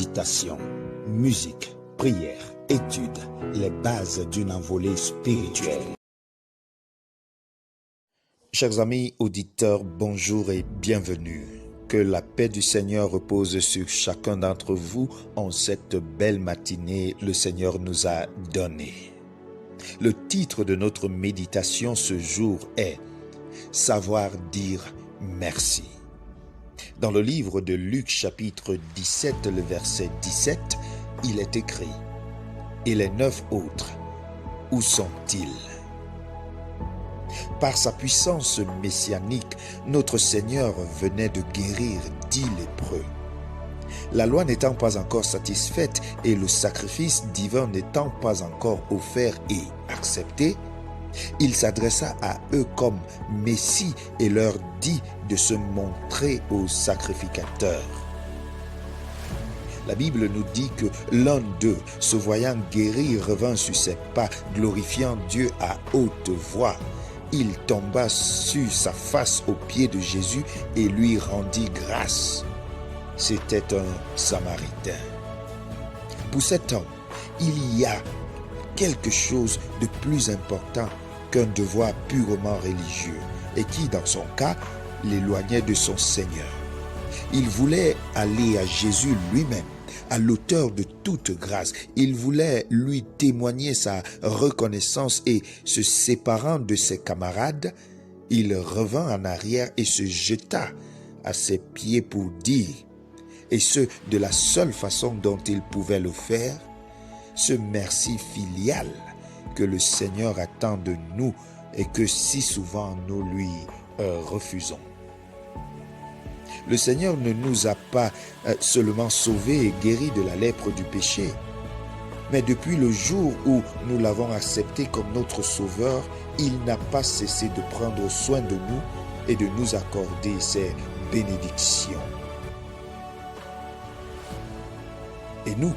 méditation, musique, prière, étude, les bases d'une envolée spirituelle. Chers amis auditeurs, bonjour et bienvenue. Que la paix du Seigneur repose sur chacun d'entre vous en cette belle matinée le Seigneur nous a donnée. Le titre de notre méditation ce jour est « Savoir dire merci ». Dans le livre de Luc chapitre 17, le verset 17, il est écrit « Et les 9 autres, où sont-ils » Par sa puissance messianique, notre Seigneur venait de guérir 10 lépreux. La loi n'étant pas encore satisfaite et le sacrifice divin n'étant pas encore offert et accepté, il s'adressa à eux comme Messie et leur dit de se montrer aux sacrificateurs. La Bible nous dit que l'un d'eux, se voyant guéri, revint sur ses pas, glorifiant Dieu à haute voix. Il tomba sur sa face aux pieds de Jésus et lui rendit grâce. C'était un Samaritain. Pour cet homme, il y a quelque chose de plus important qu'un devoir purement religieux et qui, dans son cas, l'éloignait de son Seigneur. Il voulait aller à Jésus lui-même, à l'auteur de toute grâce. Il voulait lui témoigner sa reconnaissance et, se séparant de ses camarades, il revint en arrière et se jeta à ses pieds pour dire, et ce de la seule façon dont il pouvait le faire, ce merci filial que le Seigneur attend de nous et que si souvent nous lui refusons. Le Seigneur ne nous a pas seulement sauvés et guéris de la lèpre du péché, mais depuis le jour où nous l'avons accepté comme notre Sauveur, il n'a pas cessé de prendre soin de nous et de nous accorder ses bénédictions. Et nous,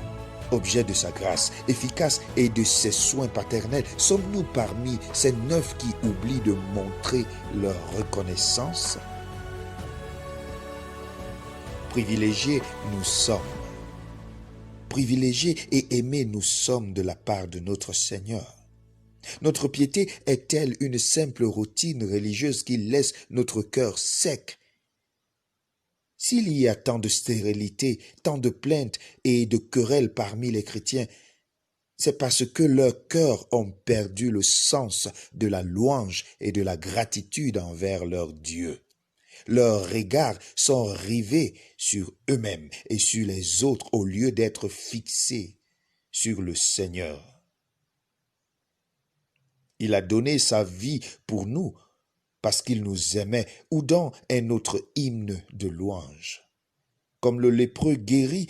objet de sa grâce efficace et de ses soins paternels, sommes-nous parmi ces 9 qui oublient de montrer leur reconnaissance? Privilégiés nous sommes. Privilégiés et aimés nous sommes de la part de notre Seigneur. Notre piété est-elle une simple routine religieuse qui laisse notre cœur sec? S'il y a tant de stérilité, tant de plaintes et de querelles parmi les chrétiens, c'est parce que leurs cœurs ont perdu le sens de la louange et de la gratitude envers leur Dieu. Leurs regards sont rivés sur eux-mêmes et sur les autres au lieu d'être fixés sur le Seigneur. Il a donné sa vie pour nous, parce qu'il nous aimait, ou dans est notre hymne de louange. Comme le lépreux guéri,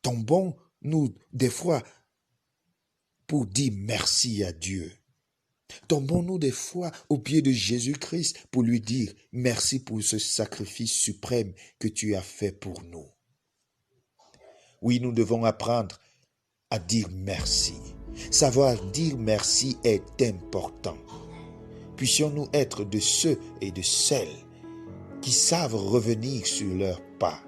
tombons-nous des fois pour dire merci à Dieu. Tombons-nous des fois aux pieds de Jésus-Christ pour lui dire merci pour ce sacrifice suprême que tu as fait pour nous. Oui, nous devons apprendre à dire merci. Savoir dire merci est important. Puissions-nous être de ceux et de celles qui savent revenir sur leurs pas,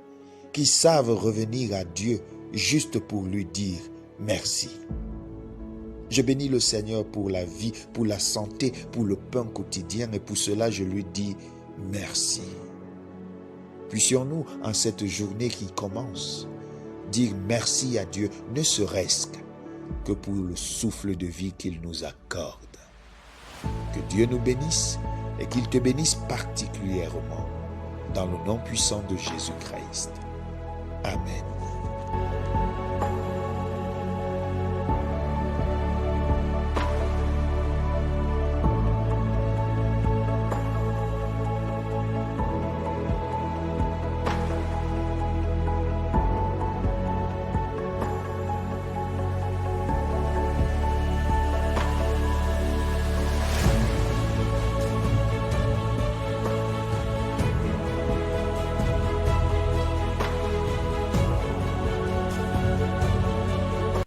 qui savent revenir à Dieu juste pour lui dire merci. Je bénis le Seigneur pour la vie, pour la santé, pour le pain quotidien et pour cela je lui dis merci. Puissions-nous en cette journée qui commence dire merci à Dieu, ne serait-ce que pour le souffle de vie qu'il nous accorde. Que Dieu nous bénisse et qu'il te bénisse particulièrement dans le nom puissant de Jésus-Christ. Amen.